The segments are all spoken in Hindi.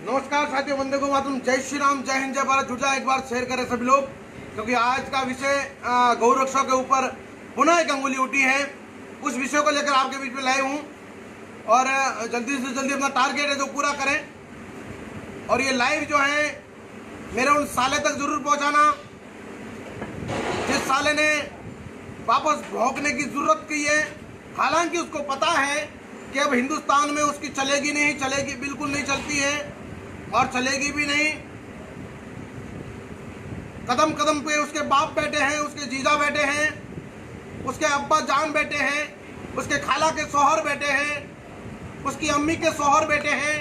नमस्कार साथियों, वंदे मातरम, जय श्री राम, जय हिंद, जय भारत। जुट जाए, एक बार शेयर करें सभी लोग, क्योंकि आज का विषय गौ रक्षा के ऊपर पुनः एक अंगुली उठी है। उस विषय को लेकर आपके बीच में लाए हूँ और जल्दी से जल्दी अपना टारगेट है जो पूरा करें। और ये लाइव जो है मेरे उन साले तक जरूर पहुँचाना जिस साले ने वापस भौंकने की जरूरत की है। हालांकि उसको पता है कि अब हिंदुस्तान में उसकी चलेगी नहीं, चलेगी, बिल्कुल नहीं चलती है और चलेगी भी नहीं। कदम कदम पे उसके बाप बैठे हैं, उसके जीजा बैठे हैं, उसके अब्बा जान बैठे हैं, उसके खाला के शौहर बैठे हैं, उसकी अम्मी के शौहर बैठे हैं।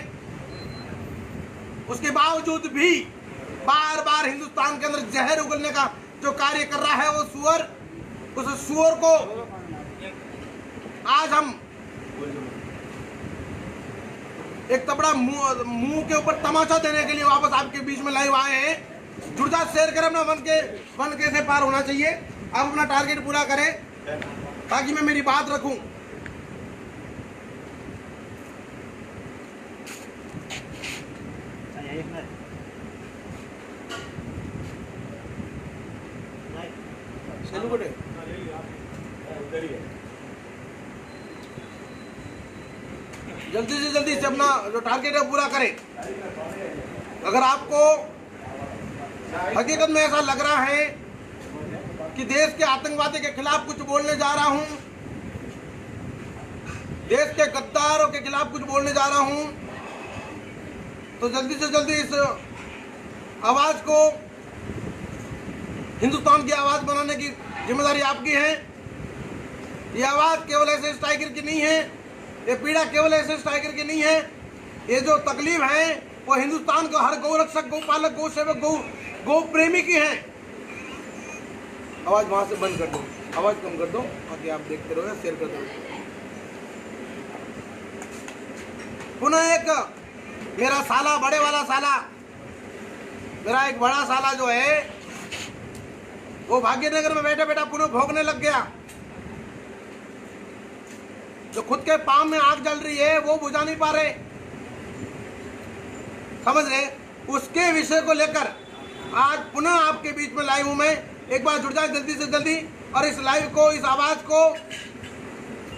उसके बावजूद भी बार बार हिंदुस्तान के अंदर जहर उगलने का जो कार्य कर रहा है वो सुअर, उस सुअर को आज हम एक तबड़ा मुंह के ऊपर तमाचा देने के लिए वापस आपके बीच में लाइव आए हैं। जुड़ जा, शेयर करें, अपना वन कैसे पार होना चाहिए। आप अपना टारगेट पूरा करें ताकि मैं मेरी बात रखूं। जल्दी से जल्दी से अपना जो टारगेट है पूरा करें। अगर आपको हकीकत में ऐसा लग रहा है कि देश के आतंकवादी के खिलाफ कुछ बोलने जा रहा हूं, देश के गद्दारों के खिलाफ कुछ बोलने जा रहा हूं, तो जल्दी से जल्दी इस आवाज को हिंदुस्तान की आवाज बनाने की जिम्मेदारी आपकी है। ये आवाज केवल ऐसे टाइगर की नहीं है, ये पीड़ा केवल ऐसे टाइगर की नहीं है। ये जो तकलीफ है वो हिंदुस्तान का हर गौ रक्षक, गौ पालक, गौ सेवक, गौ प्रेमी की है। आवाज वहां से बंद कर दो, आवाज कम कर दो ताकि आप देखते रहो, शेयर कर दो। पुनः एक मेरा साला, बड़े वाला साला, मेरा एक बड़ा साला जो है वो भाग्यनगर में बैठे बैठा पुनः भोगने लग गया। जो खुद के पाम में आग जल रही है वो बुझा नहीं पा रहे, समझ रहे। उसके विषय को लेकर आज पुनः आपके बीच में लाइव हूं मैं। एक बार जुड़ जाए जल्दी से जल्दी और इस लाइव को, इस आवाज को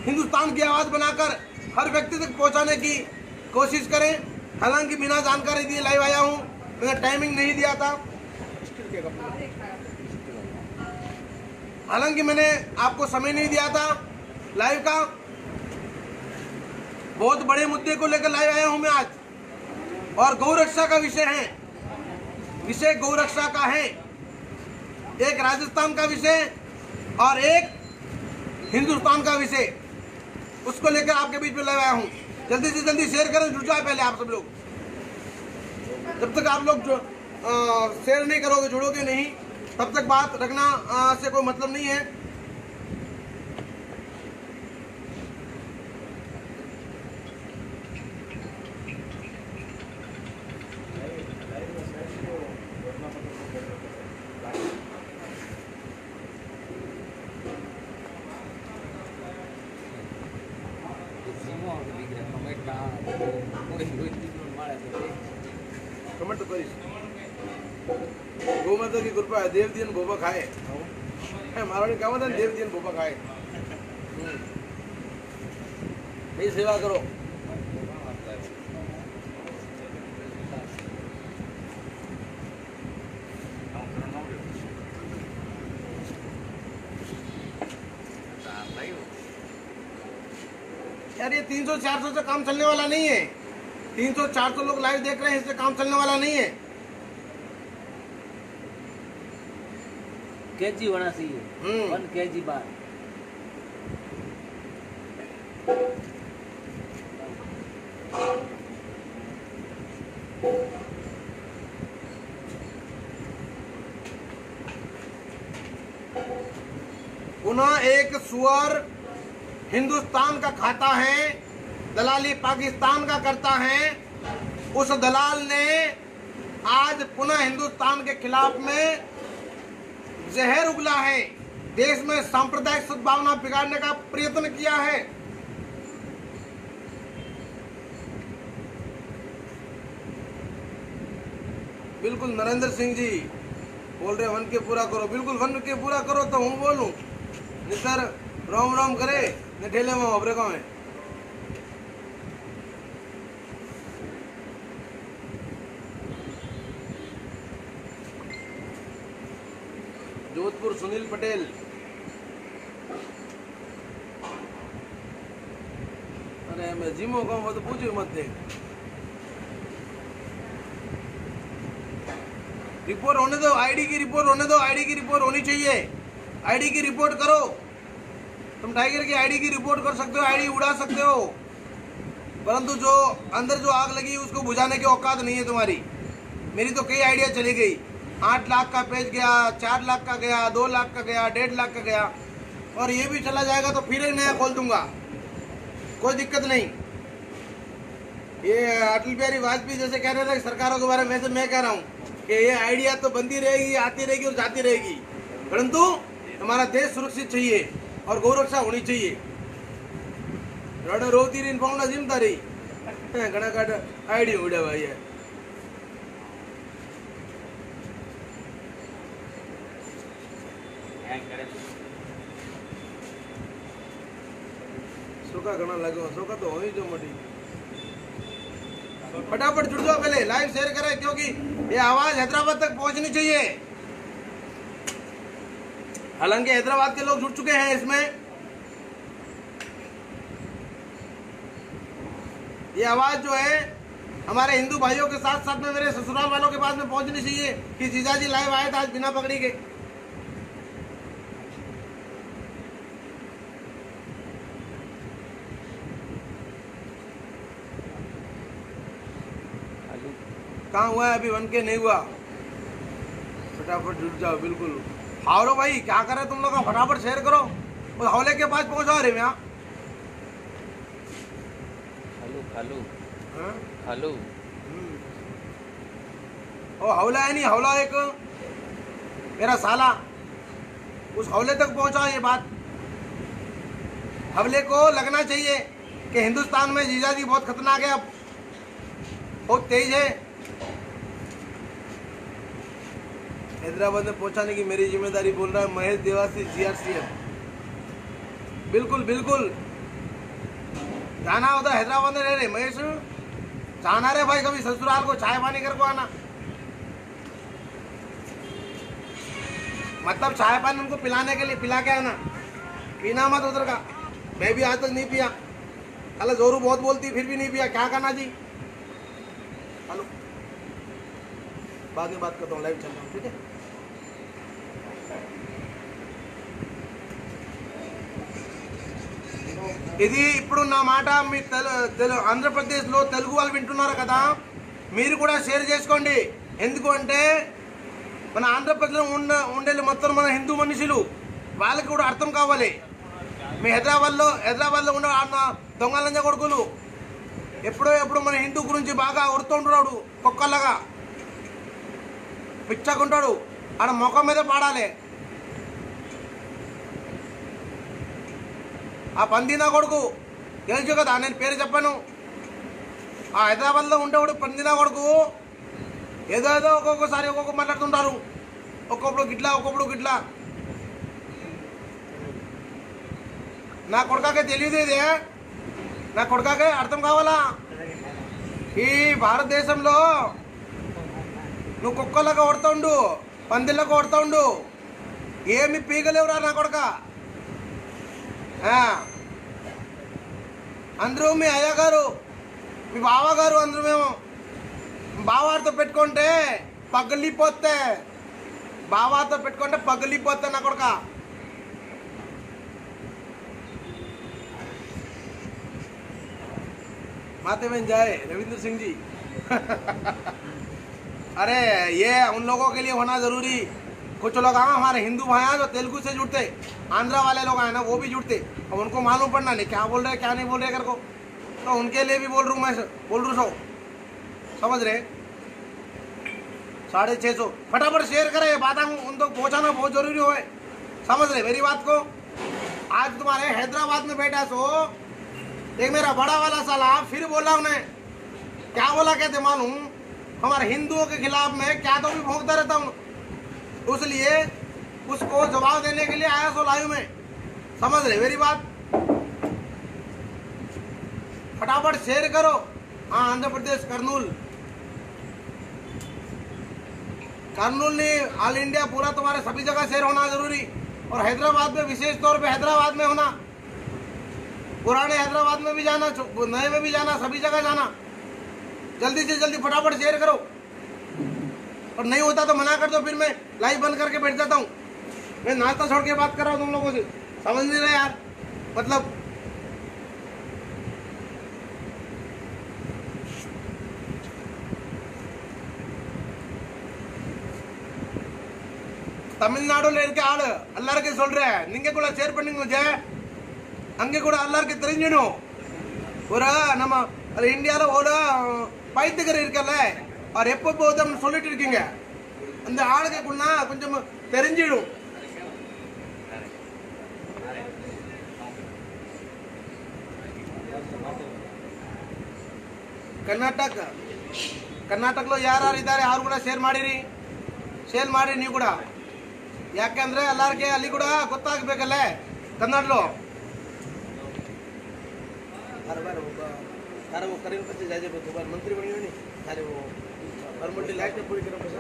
हिंदुस्तान की आवाज बनाकर हर व्यक्ति तक पहुंचाने की कोशिश करें। हालांकि बिना जानकारी दिए लाइव आया हूं, मैंने टाइमिंग नहीं दिया था। हालांकि मैंने आपको समय नहीं दिया था लाइव का। बहुत बड़े मुद्दे को लेकर लाइव आया हूं मैं आज, और गौ रक्षा का विषय है। विषय गौ रक्षा का है, एक राजस्थान का विषय और एक हिंदुस्तान का विषय, उसको लेकर आपके बीच में लाइव आया हूं। जल्दी से जल्दी शेयर करें, जुड़ जाए पहले आप सब लोग। जब तक आप लोग शेयर नहीं करोगे, जुड़ोगे नहीं, तब तक बात रखना से कोई मतलब नहीं है। कमेंट करीश, गोमाता की कृपा है, देव दिन भोपा खाए। मारवाड़ी क्या होता है, देव दिन भोपा खाए। मेरी सेवा करो। यार ये 300-400 से काम चलने वाला नहीं है। 300-400 लोग लाइव देख रहे हैं, इससे काम चलने वाला नहीं है। केजी होना चाहिए, 1 केजी बार। पुनः एक सुअर हिंदुस्तान का खाता है, दलाली पाकिस्तान का करता है। उस दलाल ने आज पुनः हिंदुस्तान के खिलाफ में जहर उगला है, देश में सांप्रदायिक सद्भावना बिगाड़ने का प्रयत्न किया है। बिल्कुल नरेंद्र सिंह जी बोल रहे वन के पूरा करो, बिल्कुल वन के पूरा करो तो हूँ बोलूँ निसर रोम रोम करे ने ठेले में अबरे को में। जोधपुर सुनील पटेल, अरे मैं जिमो कहूँ वो तो पूछो मत दे। रिपोर्ट होने दो, आईडी की रिपोर्ट होने दो, आईडी की रिपोर्ट होनी चाहिए, आईडी की रिपोर्ट करो। तुम टाइगर की आईडी की रिपोर्ट कर सकते हो, आईडी उड़ा सकते हो, परंतु जो अंदर जो आग लगी उसको बुझाने की औकात नहीं है तुम्हारी। मेरी तो कई आइडिया चली गई, 8 लाख का पेज गया, 4 लाख का गया, 2 लाख का गया, 1.5 लाख का गया, और ये भी चला जाएगा तो फिर एक नया खोल दूंगा, कोई दिक्कत नहीं। ये अटल बिहारी वाजपेयी जैसे कह रहे थे सरकारों के बारे में, वैसे मैं कह रहा हूँ कि ये आइडिया तो बनती रहेगी, आती रहेगी और जाती रहेगी, परंतु हमारा देश सुरक्षित चाहिए और गौरक्षा होनी चाहिए। रोती रही पाऊंगा जिमता रही घना काट आइडिया उड़ा भाई है। सोका घना लगो, सोका तो हो ही जो मटी। फटाफट जुड़ जाओ, पहले लाइव शेयर करें क्योंकि ये आवाज हैदराबाद तक पहुंचनी चाहिए। हालांकि हैदराबाद के लोग जुड़ चुके हैं इसमें, ये आवाज जो है हमारे हिंदू भाइयों के साथ साथ में मेरे ससुराल वालों के पास में पहुंचनी चाहिए कि जीजाजी लाइव आए थे आज बिना पकड़ी के। कहाँ हुआ है अभी, वन के नहीं हुआ, फटाफट जुट जाओ। बिल्कुल हावलो भाई, क्या कर रहे तुम लोग, फटाफट शेयर करो, उस हौले के पास पहुंचा रहे मैं। खालू खालू ओ हौला है नहीं, हौला एक मेरा साला, उस हौले तक पहुंचा ये बात। हवले को लगना चाहिए कि हिंदुस्तान में जीजाजी बहुत खतरनाक है, अब बहुत तेज है। हैदराबाद में पहुंचाने की मेरी जिम्मेदारी, बोल रहा है महेश देवासी GRCF। बिल्कुल बिल्कुल जाना होता, हैदराबाद में रह रहे महेश, जाना रे भाई कभी ससुराल को चाय पानी कर को आना, मतलब चाय पानी उनको पिलाने के लिए पिला के आना, पीना मत उधर का। मैं भी आज तक नहीं पिया, कल जोरू बहुत बोलती फिर भी नहीं पिया, क्या करना जी। हेलो बाद में बात करता हूँ, लाइव चल रहा हूँ, ठीक है। ఇది ఇప్పుడు నా మాట మీ ఆంధ్రప్రదేశ్లో తెలుగు వాళ్ళు వింటున్నారు కదా, మీరు కూడా షేర్ చేసుకోండి। ఎందుకు అంటే మన ఆంధ్రప్రదేశ్లో ఉండే మొత్తం మన హిందూ మనుషులు వాళ్ళకి కూడా అర్థం కావాలి। మీ హైదరాబాద్లో ఉన్న దొంగలంజ కొడుకులు ఎప్పుడో మన హిందూ గురించి బాగా ఉరుతుంటున్నాడు, కుక్కలాగా పిచ్చకుంటాడు, ఆడ ముఖం మీద పాడాలి। ఆ పందినా కొడుకు తెలుసు కదా, నేను పేరు చెప్పాను। ఆ హైదరాబాద్లో ఉండేవాడు పందినా కొడుకు ఏదో ఒక్కొక్కసారి ఒక్కొక్క మాట్లాడుతుంటారు, ఒక్కొక్కడు గిట్లా। నా కొడుకాకే తెలియదు ఇది, నా కొడుకాకే అర్థం కావాలా। ఈ భారతదేశంలో నువ్వు కుక్కలాగా కొడుతుండు, పందిళ్ళగా కొడుతుండు, ఏమి పీగలేవురా నా కొడుక। అందరూ మీ అయ్య గారు మీ బావగారు అందరూ మేము బావాతో పెట్టుకుంటే పగిలిపోతే, బావాతో పెట్టుకుంటే పగిలిపోతే నా కొడుక। माते में जाए रविंद्र सिंह जी अरे ये उन लोगों के लिए होना जरूरी। कुछ लोग हमारे हिंदू भाई हैं जो तेलुगु से जुड़ते, आंध्रा वाले लोग हैं ना वो भी जुड़ते, अब उनको मालूम पड़ना नहीं क्या बोल रहे क्या नहीं बोल रहे कर को, तो उनके लिए भी बोल रहा हूँ मैं, बोल रहा हूँ, समझ रहे। 650 फटाफट शेयर करें, बात उन तक पहुँचाना बहुत जरूरी हो, समझ रहे मेरी बात को। आज तुम्हारे हैदराबाद में बैठा सो एक मेरा बड़ा वाला साला फिर बोला उन्हें, क्या बोला कहते मालूम, हमारे हिंदुओं के खिलाफ में क्या तो भी भोंकता रहता हूँ, इसलिए उसको जवाब देने के लिए आया सो लाइव में। समझ रहे मेरी बात? फटाफट शेयर करो। हाँ, आंध्र प्रदेश कर्नूल नहीं, ऑल इंडिया पूरा तुम्हारे सभी जगह शेयर होना जरूरी, और हैदराबाद में विशेष तौर पे हैदराबाद में होना, पुराने हैदराबाद में भी जाना, नए में भी जाना, सभी जगह जाना। जल्दी से जल्दी फटाफट शेयर करो, और नहीं होता तो मना कर दो, फिर मैं लाइव बंद करके बैठ जाता हूँ। मैं नाश्ता छोड़ के बात कर रहा हूँ तुम लोगों से, समझ नहीं रहे यार। मतलब தமிழ்நாடுல இருக்க ஆளு எல்லாருக்கும் சொல்றேன், நீங்க கூட ஷேர் பண்ணுங்க. அங்க கூட எல்லாருக்கும் தெரிஞ்சிடும். ஒரு நம்ம இந்தியால ஒரு பைத்தியக்காரர் இருக்கல, அவர் எப்போ போதும்னு சொல்லிட்டு இருக்கீங்க, அந்த ஆளுக்குன்னா கொஞ்சம் தெரிஞ்சிடும். ಕರ್ನಾಟಕలో ಯಾರು ಇದ್ದಾರೆ ಅವ್ರು ಕೂಡ ಶೇರ್ ಮಾಡಿರಿ, ನೀವು ಕೂಡ. ಯಾಕೆಂದ್ರೆ ಎಲ್ಲರಿಗೆ ಅಲ್ಲಿ ಕೂಡ ಗೊತ್ತಾಗಬೇಕಲ್ಲ ಕನ್ನಡలో. अरे वो करेंगे बच्चे जाजे दोबारा मंत्री बनी नहीं, अरे वो फॉर्मेलिटी लाइट में पूरी करो बस.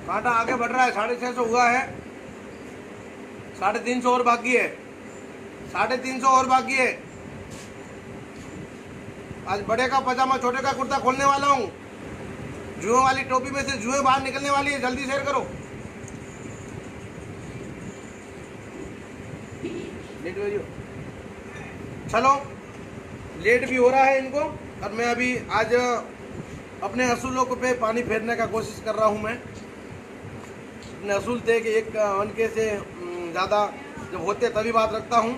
कांटा आगे बढ़ रहा है, 650 हुआ है, 350 और बाकी है, 350 और बाकी है. आज बड़े का पजामा छोटे का कुर्ता खोलने वाला हूँ. जुए वाली टोपी में से जुए बाहर निकलने वाली है, जल्दी शेयर करो. लेट हो रही, चलो लेट भी हो रहा है इनको, और मैं अभी आज अपने असूलों को पे पानी फेरने का कोशिश कर रहा हूँ. मैं अपने असूल थे कि एक घंटे से ज़्यादा जब होते तभी बात रखता हूँ.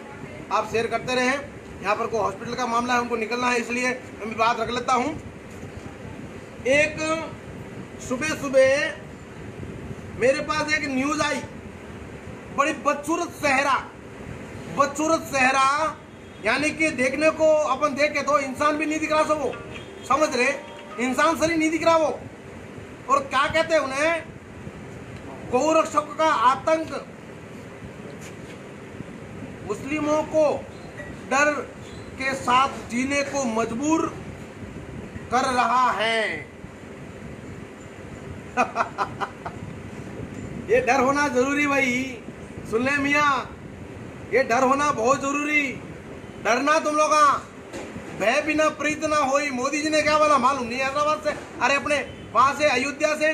आप शेयर करते रहें. यहाँ पर कोई हॉस्पिटल का मामला है, हमको निकलना है, इसलिए मैं भी बात रख लेता हूँ. एक सुबह मेरे पास एक न्यूज़ आई, बड़ी बदसूरत सहरा, यानी कि देखने को अपन देखे तो इंसान भी नहीं दिख रहा सब वो, समझ रहे, इंसान सही नहीं दिख रहा वो. और क्या कहते हैं उन्हें, गौरक्षक का आतंक मुस्लिमों को डर के साथ जीने को मजबूर कर रहा है. ये डर होना जरूरी भाई, सुन ले मियाँ, ये डर होना बहुत जरूरी. डरना तुम लोग, भय बिना प्रीत ना होई. मोदी जी ने क्या बोला मालूम नहीं, हैदराबाद से, अरे अपने वहां से अयोध्या से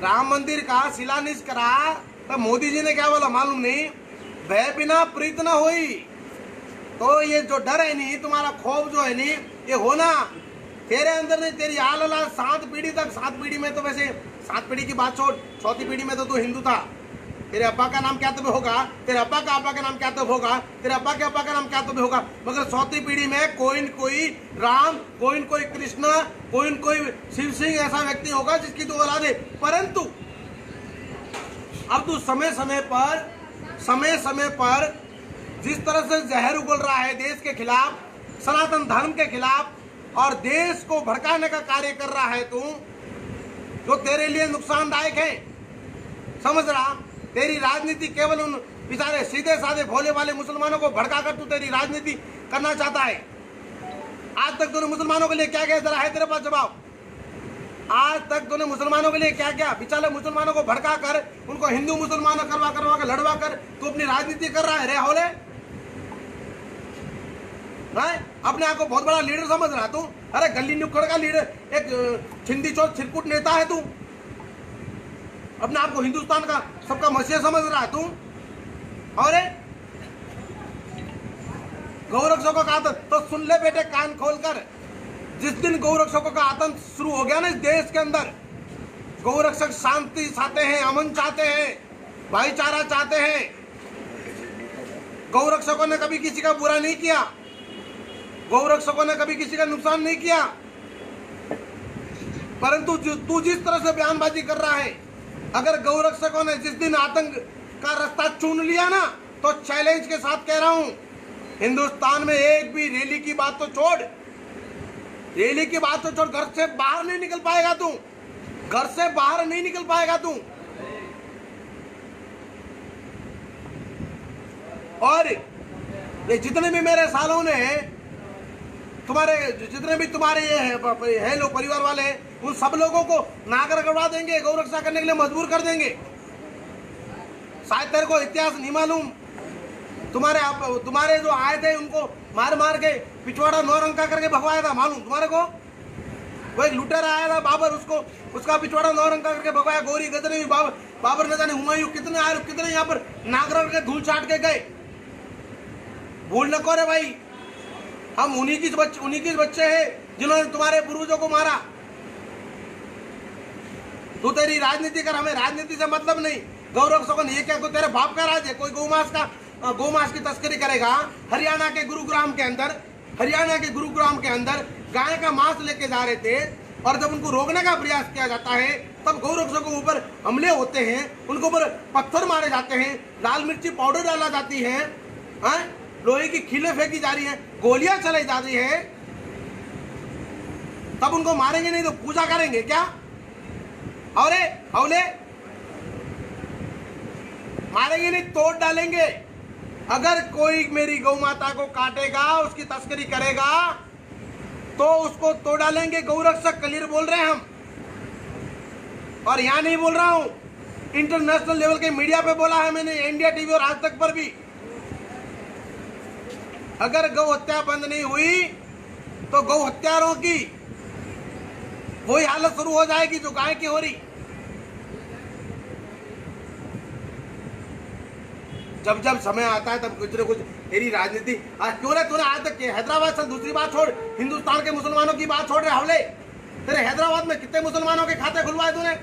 राम मंदिर का शिलान्यास करा, तब मोदी जी ने क्या बोला मालूम नहीं, भय बिना प्रीत ना होई. तो ये जो डर है नहीं, तुम्हारा खौफ जो है नहीं, ये होना तेरे अंदर नहीं, तेरी आला 7 पीढ़ी तक. 7 पीढ़ी में तो वैसे 7 पीढ़ी की बात छोड़, 4थी पीढ़ी में तो तू हिंदू था. तेरे अब्बा का नाम क्या तो भी होगा, तेरे अब्बा का नाम क्या तो होगा, तेरे अब्बा के अब्बा का नाम क्या तो भी होगा, मगर 4थी पीढ़ी में कोई न कोई राम, कोई न कोई कृष्ण, कोई न कोई शिव सिंह ऐसा व्यक्ति होगा जिसकी तू औलाद है. परंतु अब तू समय समय पर जिस तरह से जहर उगल रहा है देश के खिलाफ, सनातन धर्म के खिलाफ, और देश को भड़काने का कार्य कर रहा है तू, जो तेरे लिए नुकसानदायक है. समझ रहा, तेरी राजनीति केवल उन बेचारे सीधे साधे भोले वाले मुसलमानों को भड़काकर तू तेरी राजनीति करना चाहता है. आज तक तूने मुसलमानों के लिए क्या किया, जरा है तेरे पास जवाब. आज तक तूने मुसलमानों के लिए क्या किया? बेचारे मुसलमानों को भड़का कर, उनको हिंदू मुसलमान करवा कर लड़वा कर तू अपनी राजनीति कर रहा है. रे होले, अपने आप को बहुत बड़ा लीडर समझ रहा तू. अरे गली नुक्कड़ का लीडर, एक छिंदी चौथ छिरकुट नेता है तू. अपने आप को हिंदुस्तान का सबका मसीहा समझ रहा है तू. और गौरक्षकों का आतंक तो सुन ले बेटे कान खोलकर, जिस दिन गौरक्षकों का आतंक शुरू हो गया ना इस देश के अंदर, गौरक्षक शांति चाहते हैं, अमन चाहते हैं, भाईचारा चाहते हैं. गौरक्षकों ने कभी किसी का बुरा नहीं किया, गौरक्षकों ने कभी किसी का नुकसान नहीं किया. परंतु तू जिस तरह से बयानबाजी कर रहा है, अगर गौरक्षकों ने जिस दिन आतंक का रास्ता चुन लिया ना, तो चैलेंज के साथ कह रहा हूं, हिंदुस्तान में एक भी रैली की बात तो छोड़, रैली की बात तो छोड़, घर से बाहर नहीं निकल पाएगा तू, घर से बाहर नहीं निकल पाएगा तू। और ये जितने भी मेरे सालों ने तुम्हारे, जितने भी तुम्हारे ये है लोग परिवार वाले हैं, उन सब लोगों को नागर करवा देंगे, गौ रक्षा करने के लिए मजबूर कर देंगे। शायद तेरे को इतिहास नहीं मालूम, तुम्हारे जो आए थे उनको मार मार के पिछवाड़ा 9 रंका करके भगवाया था, मालूम तुम्हारे को? वो एक लुटेरा आया था बाबर, उसका पिछवाड़ा 9 रंका करके भगवाया। गौरी गजनी बाबर न जाने हुमायूं कितने आए, कितने यहाँ पर नागर के धूल चाट के गए। भूल न करो भाई, हम उन्हीं के बच्चे हैं जिन्होंने तुम्हारे पूर्वजों को मारा। तू तेरी राजनीति कर, हमें राजनीति से मतलब नहीं। गौ रक्षकों ये क्या कोई तेरे बाप का राज है? कोई गौमांस की तस्करी करेगा? हरियाणा के गुरुग्राम के अंदर गाय का मांस लेके जा रहे थे, और जब उनको रोकने का प्रयास किया जाता है तब गौ रक्षकों के ऊपर हमले होते हैं, उनके ऊपर पत्थर मारे जाते हैं, लाल मिर्ची पाउडर डाला जाती है, लोहे की खीलें फेंकी जा रही है, गोलियां चलाई जा रही है, तब उनको मारेंगे नहीं तो पूजा करेंगे क्या? हौले मारेंगे नहीं, तोड़ डालेंगे। अगर कोई मेरी गौ माता को काटेगा, उसकी तस्करी करेगा, तो उसको तोड़ डालेंगे। गौ रक्षक क्लियर बोल रहे हैं हम, और यहां नहीं बोल रहा हूं, इंटरनेशनल लेवल के मीडिया पे बोला है मैंने, इंडिया टीवी और आज तक पर भी। अगर गौ हत्या बंद नहीं हुई तो गौ हत्यारों की वही हालत शुरू हो जाएगी जो गाय की हो रही। जब जब समय आता है तब कुछ न कुछ तेरी राजनीति। आज क्यों रे तूने आज तक हैदराबाद से, दूसरी बात छोड़, हिंदुस्तान के मुसलमानों की बात छोड़ रहे हवले, तेरे हैदराबाद में कितने मुसलमानों के खाते खुलवाए तूने?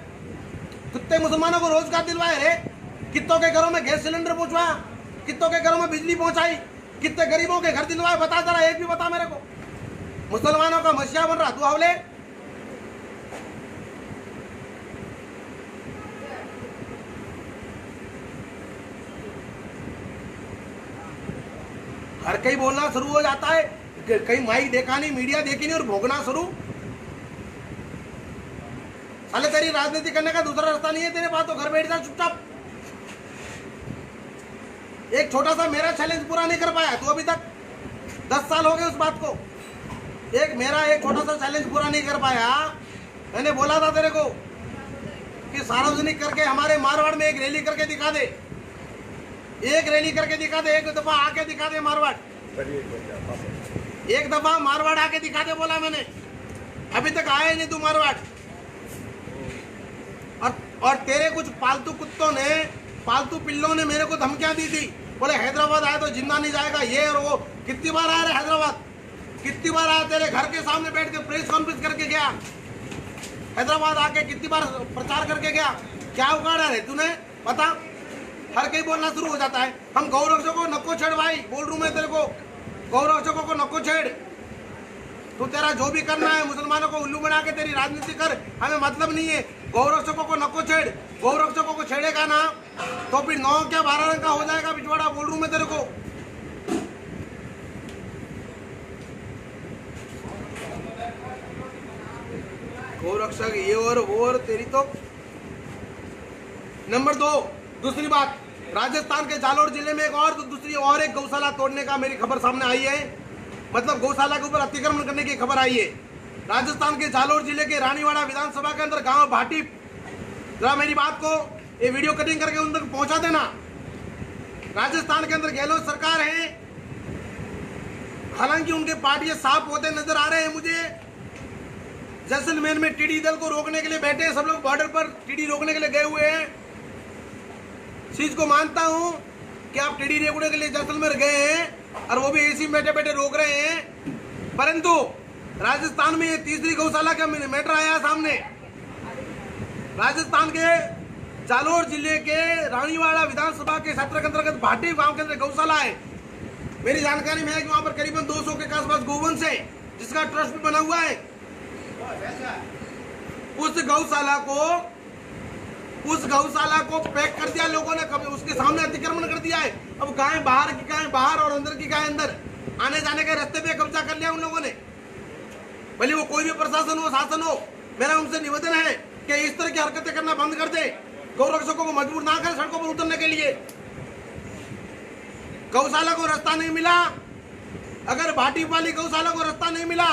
कितने मुसलमानों को रोजगार दिलवाए रे? कितनों के घरों में गैस सिलेंडर पहुंचवाया? कितनों के घरों में बिजली पहुंचाई? कितने गरीबों के घर दिलवाए? बता जरा, एक भी बता मेरे को। मुसलमानों का मसीहा बन रहा तू हवले। हर कहीं बोलना शुरू हो जाता है, कहीं माइक देखा नहीं, मीडिया देखी नहीं, और भोगना शुरू। साले तेरी राजनीति करने का दूसरा रास्ता नहीं है तेरे पास, तो घर बैठ जा चुपचाप। एक छोटा सा मेरा चैलेंज पूरा नहीं कर पाया तू अभी तक, 10 साल हो गए उस बात को। एक छोटा सा चैलेंज पूरा नहीं कर पाया। मैंने बोला था तेरे को कि सार्वजनिक करके हमारे मारवाड़ में एक रैली करके दिखा दे, एक रैली करके दिखा दे, एक दफा आके दिखा दे मारवाड़, एक दफा मारवाड़ आके दिखा दे बोला मैंने। अभी तक आए नहीं तू मारवाड़। और तेरे कुछ पालतू कुत्तों ने, पालतू पिल्लों ने मेरे को धमकियां दी थी, बोले हैदराबाद आया तो जिंदा नहीं जाएगा, ये और वो। कितनी बार आया रे हैदराबाद? कितनी बार आया? तेरे घर के सामने बैठ के प्रेस कॉन्फ्रेंस करके गया हैदराबाद, आके कितनी बार प्रचार करके गया। क्या उगाड़ा रे तूने? पता, हर कहीं बोलना शुरू हो जाता है। हम गौ रक्षकों को नको छेड़ भाई, बोल रहा हूं मैं तेरे को, गौ रक्षकों को नको छेड़। तू तेरा जो भी करना है, मुसलमानों को उल्लू बना के तेरी राजनीति कर, हमें मतलब नहीं है। गौ रक्षकों को नको छेड़, गौ रक्षकों को छेड़ेगा ना तो फिर 9 क्या 12 रंग का हो जाएगा पिछवाड़ा, बोल रहा हूं मैं तेरे को। गौ रक्षक ये और वो और तेरी तो। नंबर 2, दूसरी बात, राजस्थान के जालोर जिले में एक गौशाला तोड़ने का मेरी खबर सामने आई है, मतलब गौशाला के ऊपर अतिक्रमण करने की खबर आई है। राजस्थान के जालोर जिले के रानीवाड़ा विधानसभा के अंदर गांव भाटी, जरा मेरी बात को ये वीडियो कटिंग करके उन तक पहुंचा देना। राजस्थान के अंदर गहलोत सरकार है, हालांकि उनके पार्टी साफ होते नजर आ रहे हैं मुझे। जैसलमेर में टिड्डी दल को रोकने के लिए बैठे हैं सब लोग, बॉर्डर पर टिड्डी रोकने के लिए गए हुए हैं। चीज को मानता हूं कि आप टिड्डी रोकने के लिए जैसलमेर गए हैं और वो भी एसी में बैठे बैठे रोक रहे हैं, परंतु राजस्थान में ये तीसरी गौशाला का मैटर आया सामने। राजस्थान के जालोर जिले के रानीवाड़ा विधानसभा के क्षेत्र के अंतर्गत भाटी गांव के अंदर गौशाला है। मेरी जानकारी में है कि वहां पर करीबन 200 के आसपास गोवंश है, जिसका ट्रस्ट भी बना हुआ है। उस गौशाला को उस गौशाला को पैक कर दिया लोगों ने, कभी उसके सामने अतिक्रमण कर दिया है। अब गायें बाहर की गायें बाहर और अंदर की गायें अंदर, आने जाने के रास्ते पे कब्जा कर लिया उन लोगों ने। भले वो कोई भी प्रशासन हो, शासन हो, मेरा उनसे निवेदन है कि इस तरह की हरकतें करना बंद कर दे, गौरक्षकों को मजबूर ना करें सड़कों पर उतरने के लिए। गौशाला को रास्ता नहीं मिला, अगर भाटी वाली गौशाला को रास्ता नहीं मिला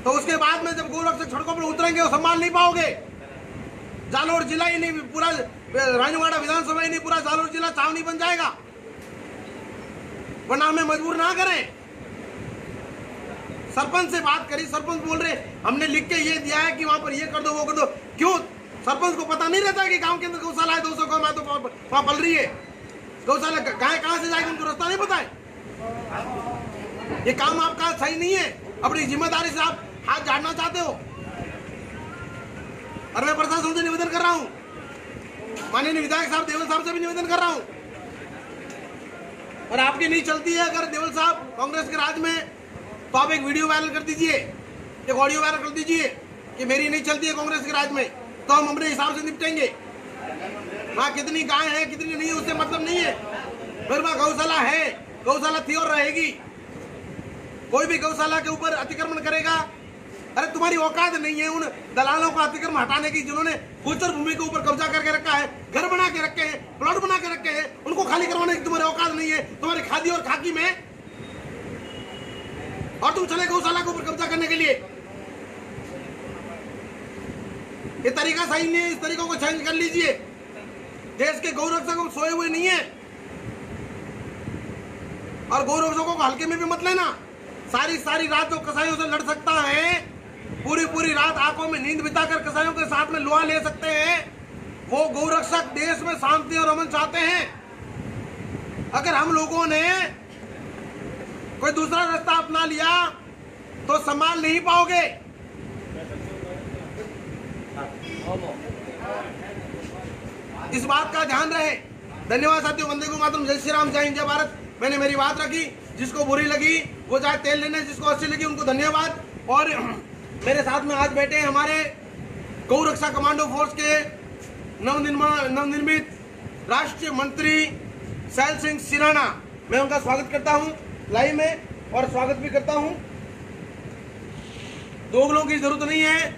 तो उसके बाद में जब गौरक्षक सड़कों पर उतरेंगे वो संभाल नहीं पाओगे। जालोर जिला ही नहीं, पूरा रानीवाड़ा विधानसभा ही नहीं, पूरा जालोर जिला छावनी बन जाएगा, वरना हमें मजबूर ना करें। सरपंच से बात करी, सरपंच बोल रहे हमने लिख के ये दिया है कि वहां पर ये कर दो वो कर दो। क्यों? सरपंच को पता नहीं रहता कि गांव के अंदर गौशाला है, 200 गौ तो वहां पल रही है गौशाला, गाय कहां से जाएगी उनको रास्ता नहीं पता है। ये काम आपका सही नहीं है, अपनी जिम्मेदारी से आप हाथ झाड़ना चाहते हो। और मैं प्रशासन से निवेदन कर रहा हूं, माननीय विधायक साहब देवल साहब से भी निवेदन कर रहा हूं, और आपकी नहीं चलती है अगर देवल साहब कांग्रेस के राज में, तो आप एक वीडियो वायरल कर दीजिए, एक ऑडियो वायरल कर दीजिए कि मेरी नहीं चलती है कांग्रेस के राज में, तो हम अपने हिसाब से निपटेंगे। वहाँ कितनी गाय है कितनी नहीं है उससे मतलब नहीं है, फिर वहाँ गौशाला है, गौशाला थी और रहेगी। कोई भी गौशाला के ऊपर अतिक्रमण करेगा, अरे तुम्हारी औकात नहीं है उन दलालों को अतिक्रमण हटाने की जिन्होंने गोचर भूमि के ऊपर कब्जा करके रखा है, घर बना के रखे हैं, प्लॉट बना के रखे हैं, उनको खाली करवाने की तुम्हारी औकात नहीं है, तुम्हारी खादी और खाकी में, और तुम चले गौशाला के ऊपर कब्जा करने के लिए। ये तरीका सही नहीं है, इस तरीकों को चेंज कर लीजिए। देश के गौरक्षक सोए हुए नहीं है, और गौरक्षकों को हल्के में भी मत लेना। सारी रात जो कसाईयों से लड़ सकता है, पूरी रात आंखों में नींद बिताकर कसाईयों के साथ में लोहा ले सकते हैं, वो गौरक्षक देश में शांति और अमन चाहते हैं। अगर हम लोगों ने कोई दूसरा रास्ता अपना लिया तो संभाल नहीं पाओगे। इस बात का ध्यान रहे। धन्यवाद साथियों, वंदे गो मातरम, जय श्री राम, जय हिंद, जय भारत। मैंने मेरी बात रखी, जिसको बुरी लगी वो चाहे तेल लेने, जिसको अच्छी लगी उनको धन्यवाद। और मेरे साथ में आज बैठे हैं हमारे गौरक्षा कमांडो फोर्स के नवनिर्मित राष्ट्रीय मंत्री सैल सिंह सिराना। मैं उनका स्वागत करता हूं लाइव में, और स्वागत भी करता हूं। दोगलों की जरूरत नहीं है।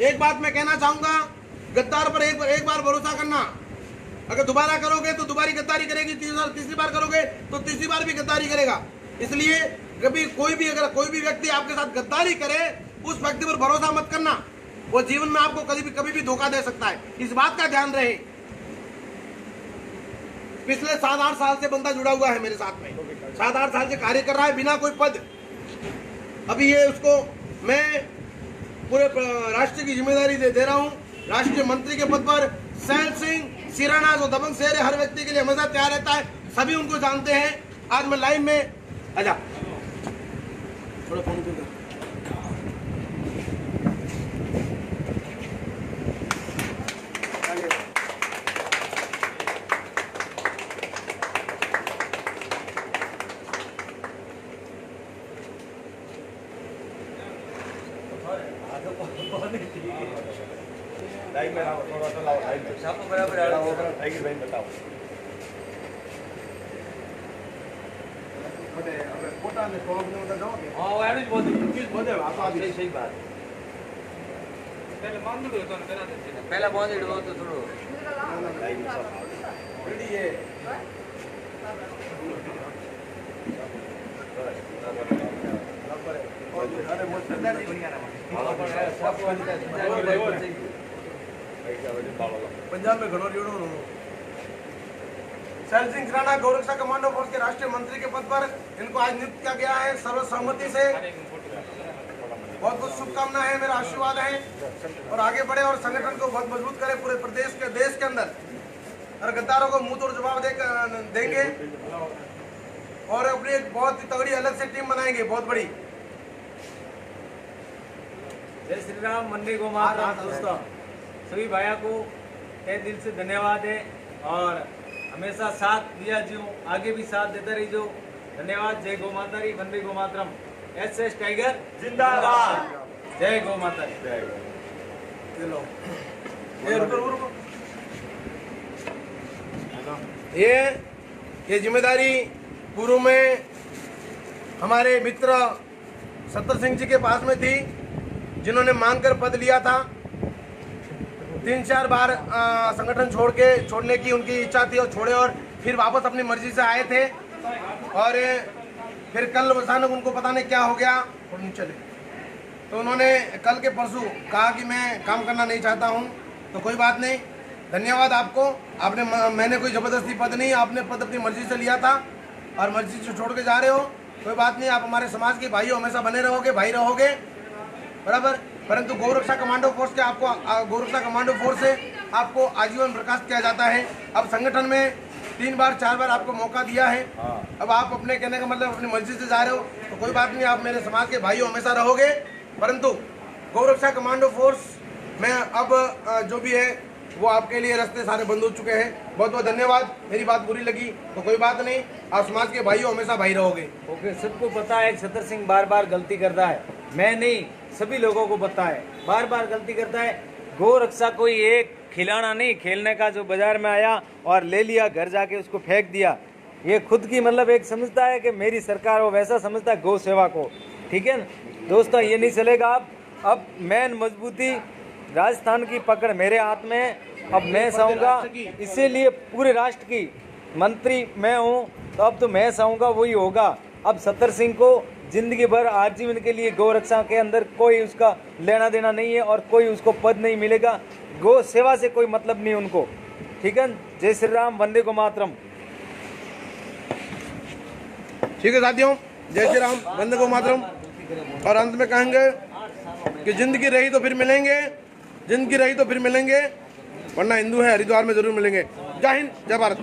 एक बात मैं कहना चाहूंगा, गद्दार पर एक बार भरोसा करना, अगर दोबारा करोगे तो दोबारी गद्दारी करेगी, तीसरी बार करोगे तो तीसरी बार भी गद्दारी करेगा। इसलिए कभी अगर कोई भी व्यक्ति आपके साथ गद्दारी करे, उस व्यक्ति पर भरोसा मत करना, वो जीवन में आपको कभी भी धोखा दे सकता है। इस बात का ध्यान रहे। पिछले 7-8 साल से बंदा जुड़ा हुआ है मेरे साथ में, 7-8 साल से कार्य कर रहा है बिना कोई पद। अभी ये उसको मैं पूरे राष्ट्र की जिम्मेदारी दे रहा हूँ। राष्ट्रीय मंत्री के पद पर सैल सिंह सिराना, जो दबंग शेर है, हर व्यक्ति के लिए हमेशा तैयार रहता है, सभी उनको जानते हैं। आज मैं लाइव में आजा थोड़ा फोन कर। लाइव में आओ, थोड़ा सा लाओ लाइव में। सब बराबर आ रहा है। टाइगर भाई बताओ। बड़े अब कोटा में 100 किलोमीटर जाओगे? हां वो एवरेज बहुत किस बजे आप आ गए? सही बात। पहले मान दो तो करा देते हैं, पहला बहुत ही वो तो थोड़ो लाइव में सब रेडी है। अरे वो सरदार जी बढ़िया ना पंजाब में घणो जोड़ो नो। सैल सिंह सिराना गौरक्षा कमांडो फोर्स के राष्ट्रीय मंत्री के पद पर इनको आज नियुक्त किया गया है सर्वसम्मति से। बहुत बहुत शुभकामनाएं हैं, मेरा आशीर्वाद है, और आगे बढ़े और संगठन को बहुत मजबूत करे पूरे प्रदेश के देश के अंदर, और गद्दारों को मुंह तोड़ जवाब देंगे, और अपनी एक बहुत ही तगड़ी अलग से टीम बनाएंगे, बहुत बड़ी। जय श्री राम, वंदे गो मातरम। दोस्तों सभी भाइयों को तहे दिल से धन्यवाद है, और हमेशा साथ दिया जो आगे भी साथ देता रही जो। धन्यवाद। जय गौ माता री, वंदे गो मातरम। SS टाइगर जिंदाबाद। जय गौ माता री। जय गौ। चलो ये जिम्मेदारी पूर्व में हमारे मित्र सत्तर सिंह जी के पास में थी, जिन्होंने मांग कर पद लिया था। 3-4 बार संगठन छोड़ने की उनकी इच्छा थी और छोड़े, और फिर वापस अपनी मर्जी से आए थे। और फिर कल अचानक उनको पता नहीं क्या हो गया और नहीं चले, तो उन्होंने कल के परसों कहा कि मैं काम करना नहीं चाहता हूं। तो कोई बात नहीं, धन्यवाद आपको। मैंने कोई ज़बरदस्ती पद नहीं, आपने पद अपनी मर्जी से लिया था और मर्जी से छोड़ के जा रहे हो, कोई बात नहीं। आप हमारे समाज के भाई हमेशा बने रहोगे, भाई रहोगे, बराबर। परंतु गौरक्षा कमांडो फोर्स के गौरक्षा कमांडो फोर्स से आपको आजीवन बर्खास्त किया जाता है। अब संगठन में 3-4 बार आपको मौका दिया है, अब आप अपने कहने का मतलब अपनी मर्जी से जा रहे हो, तो कोई बात नहीं, आप मेरे समाज के भाई हमेशा रहोगे। परंतु गौरक्षा कमांडो फोर्स में अब जो भी है वो आपके लिए रास्ते सारे बंद हो चुके हैं। बहुत बहुत धन्यवाद। मेरी बात बुरी लगी तो कोई बात नहीं, आप समाज के भाइयों हमेशा भाई रहोगे। ओके, सबको पता है सत्तर सिंह बार बार गलती करता है, मैं नहीं, सभी लोगों को पता है, बार बार गलती करता है। गौ रक्षा कोई एक खिलौना नहीं, खेलने का जो बाजार में आया और ले लिया, घर जाके उसको फेंक दिया। ये खुद की मतलब एक समझता है कि मेरी सरकार हो, वैसा समझता है गौ सेवा को। ठीक है ना दोस्तों, ये नहीं चलेगा। अब मेन मजबूती राजस्थान की पकड़ मेरे हाथ में है। अब मैं चाहूँगा, इसीलिए पूरे राष्ट्र की मंत्री मैं हूँ, तो अब तो मैं चाहूँगा वही होगा। अब सत्तर सिंह को जिंदगी भर आजीवन के लिए गौ रक्षा के अंदर कोई उसका लेना देना नहीं है और कोई उसको पद नहीं मिलेगा। गौ सेवा से कोई मतलब नहीं उनको। ठीक है, जय श्री राम, वंदे गो मातरम। ठीक है साथियों, जय श्री राम, वंदे गो मातरम। और अंत में कहेंगे कि जिंदगी रही तो फिर मिलेंगे, जिंदगी रही तो फिर मिलेंगे, वरना हिंदू है हरिद्वार में जरूर मिलेंगे। जय हिंद, जय भारत।